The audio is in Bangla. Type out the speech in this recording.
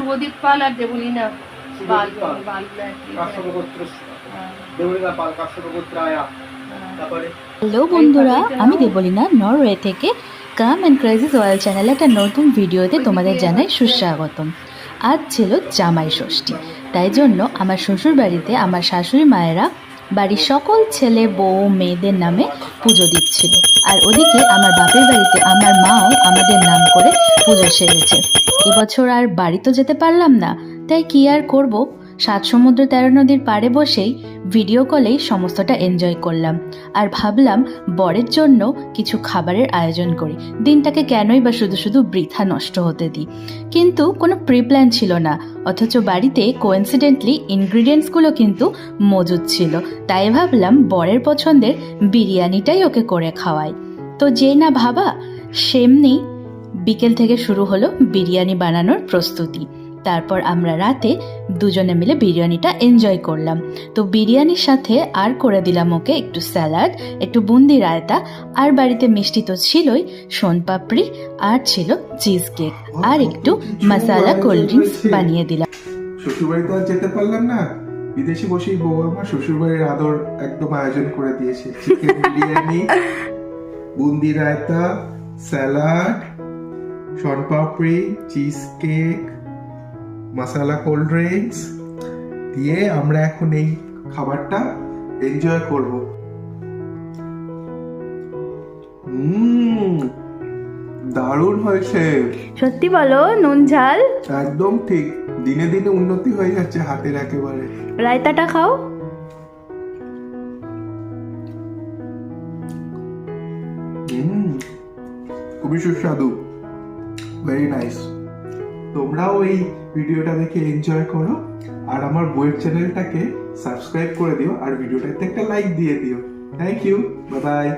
শুভদীপ পাল আর দেবলীনা পাল হ্যালো বন্ধুরা, আমি দেবলীনা নরওয়ে থেকে কাম অ্যান্ড ক্রাইসিস ওয়ার্ল্ড চ্যানেলে একটা নতুন ভিডিওতে তোমাদের জানাই সুস্বাগতম। আজ ছিল জামাই ষষ্ঠী, তাই জন্য আমার শ্বশুর বাড়িতে আমার শাশুড়ি মায়েরা বাড়ির সকল ছেলে বউ মেয়েদের নামে পুজো দিচ্ছিল, আর ওদিকে আমার বাপের বাড়িতে আমার মাও আমাদের নাম করে পুজো সেরেছে। এবছর আর বাড়ি তো যেতে পারলাম না, তাই কি আর করব, 7 সমুদ্র 13 নদীর পাড়ে বসেই ভিডিও কলেই সমস্তটা এনজয় করলাম। আর ভাবলাম বরের জন্য কিছু খাবারের আয়োজন করি, দিনটাকে কেনই বা শুধু শুধু বৃথা নষ্ট হতে দিই। কিন্তু কোনো প্রি প্ল্যান ছিল না, অথচ বাড়িতে কোইন্সিডেন্টলি ইনগ্রিডিয়েন্টসগুলো কিন্তু মজুদ ছিল, তাই ভাবলাম বরের পছন্দের বিরিয়ানিটাই ওকে করে খাওয়াই। তো যে না ভাবা সেমনি বিকেল থেকে শুরু হলো বিরিয়ানি বানানোর প্রস্তুতি। তারপর আমরা রাতে দুজনে মিলে বিরিয়ানিটা এনজয় করলাম। তো বিরিয়ানির সাথে আর করে দিলাম ওকে একটু স্যালাড, একটু বুন্দি রায়তা, আর বাড়িতে মিষ্টি তো ছিলই, সোনপাপড়ি, আর ছিল চিজ কেক, আর একটু মশালা কোল্ড ড্রিঙ্কস বানিয়ে দিলাম। শ্বশুরবাড়িতে আর যেতে পারলাম না, বিদেশে বসেই বউ আমার শ্বশুরবাড়ির আদর একদম আয়োজন করে দিয়েছে। Chicken biryani, boondi raita, salad, sonpapdi, cheese cake, masala cold drinks দিয়ে আমরা এখন এই খাবারটা এনজয় করব। দারুণ হয়েছে। সত্যি বলো, নুন ঝাল একদম ঠিক, দিনে দিনে উন্নতি হয়ে যাচ্ছে হাতের একেবারে। রায়তাটা খাও। খুবই সুস্বাদু, ভেরি নাইস। তোমরাও এই ভিডিওটা দেখে এনজয় করো, আর আমার বইয়ের চ্যানেলটাকে সাবস্ক্রাইব করে দিও, আর ভিডিওটাতে একটা লাইক দিয়ে দিও। Thank you, bye by.